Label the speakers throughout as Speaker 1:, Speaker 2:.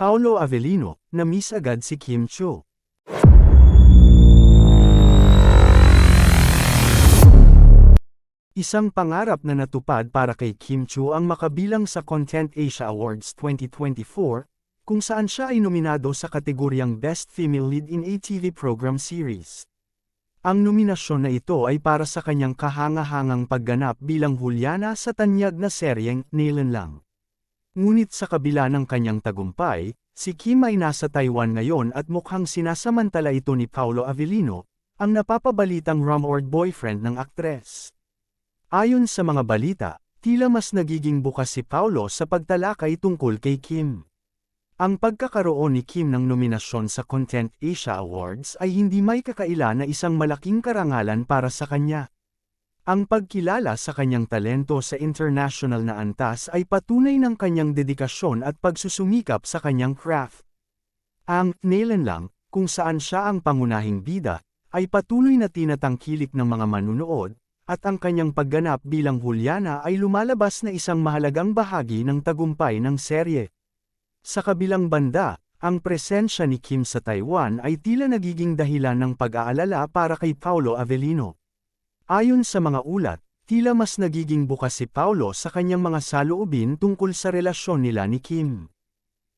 Speaker 1: Paolo Avellino, na-miss agad si Kim Chiu. Isang pangarap na natupad para kay Kim Chiu ang makabilang sa Content Asia Awards 2024, kung saan siya ay nominado sa kategoryang Best Female Lead in a TV Program Series. Ang nominasyon na ito ay para sa kanyang kahanga-hangang pagganap bilang Juliana sa tanyag na seryeng Nailan Lang. Ngunit sa kabila ng kanyang tagumpay, si Kim ay nasa Taiwan ngayon at mukhang sinasamantala ito ni Paolo Avellino, ang napapabalitang rumored boyfriend ng aktres. Ayon sa mga balita, tila mas nagiging bukas si Paolo sa pagtalakay tungkol kay Kim. Ang pagkakaroon ni Kim ng nominasyon sa Content Asia Awards ay hindi may kakaila na isang malaking karangalan para sa kanya. Ang pagkilala sa kanyang talento sa international na antas ay patunay ng kanyang dedikasyon at pagsusumikap sa kanyang craft. Ang Nailan Lang, kung saan siya ang pangunahing bida, ay patuloy na tinatangkilik ng mga manunood, at ang kanyang pagganap bilang Juliana ay lumalabas na isang mahalagang bahagi ng tagumpay ng serye. Sa kabilang banda, ang presensya ni Kim sa Taiwan ay tila nagiging dahilan ng pag-aalala para kay Paolo Avellino. Ayon sa mga ulat, tila mas nagiging bukas si Paolo sa kanyang mga saloobin tungkol sa relasyon nila ni Kim.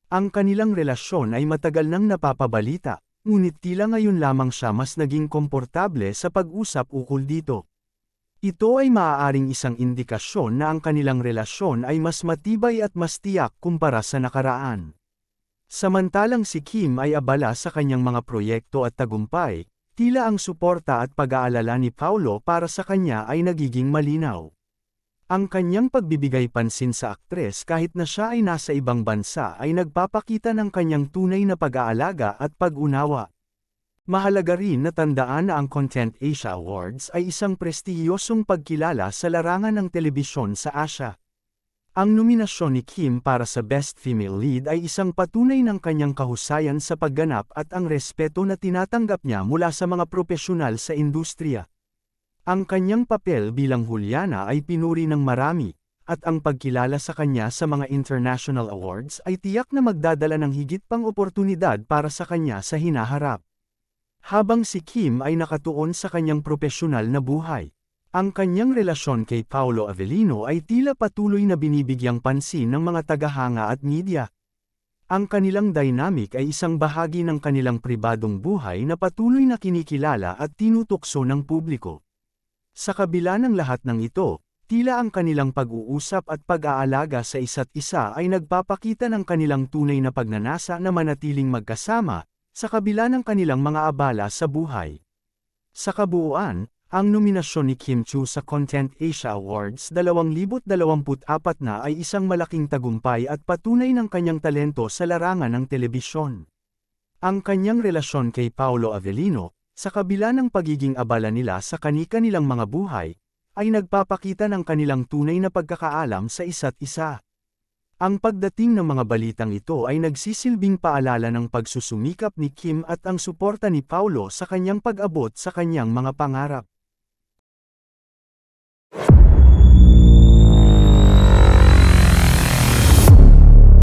Speaker 1: Ang kanilang relasyon ay matagal nang napapabalita, ngunit tila ngayon lamang siya mas naging komportable sa pag-usap ukol dito. Ito ay maaaring isang indikasyon na ang kanilang relasyon ay mas matibay at mas tiyak kumpara sa nakaraan. Samantalang si Kim ay abala sa kanyang mga proyekto at tagumpay, tila ang suporta at pag-aalala ni Paolo para sa kanya ay nagiging malinaw. Ang kanyang pagbibigay pansin sa aktres kahit na siya ay nasa ibang bansa ay nagpapakita ng kanyang tunay na pag-aalaga at pag-unawa. Mahalaga rin na tandaan na ang Content Asia Awards ay isang prestihiyosong pagkilala sa larangan ng telebisyon sa Asia. Ang nominasyon ni Kim para sa Best Female Lead ay isang patunay ng kanyang kahusayan sa pagganap at ang respeto na tinatanggap niya mula sa mga profesional sa industriya. Ang kanyang papel bilang Juliana ay pinuri ng marami, at ang pagkilala sa kanya sa mga international awards ay tiyak na magdadala ng higit pang oportunidad para sa kanya sa hinaharap. Habang si Kim ay nakatuon sa kanyang propesyonal na buhay, ang kanyang relasyon kay Paolo Avellino ay tila patuloy na binibigyang pansin ng mga tagahanga at media. Ang kanilang dynamic ay isang bahagi ng kanilang pribadong buhay na patuloy na kinikilala at tinutukso ng publiko. Sa kabila ng lahat ng ito, tila ang kanilang pag-uusap at pag-aalaga sa isa't isa ay nagpapakita ng kanilang tunay na pagnanasa na manatiling magkasama, sa kabila ng kanilang mga abala sa buhay. Sa kabuuan, ang nominasyon ni Kim Chiu sa Content Asia Awards 2024 na ay isang malaking tagumpay at patunay ng kanyang talento sa larangan ng telebisyon. Ang kanyang relasyon kay Paolo Avellino, sa kabila ng pagiging abala nila sa kani-kanilang mga buhay, ay nagpapakita ng kanilang tunay na pagkakaalam sa isa't isa. Ang pagdating ng mga balitang ito ay nagsisilbing paalala ng pagsusumikap ni Kim at ang suporta ni Paolo sa kanyang pag-abot sa kanyang mga pangarap.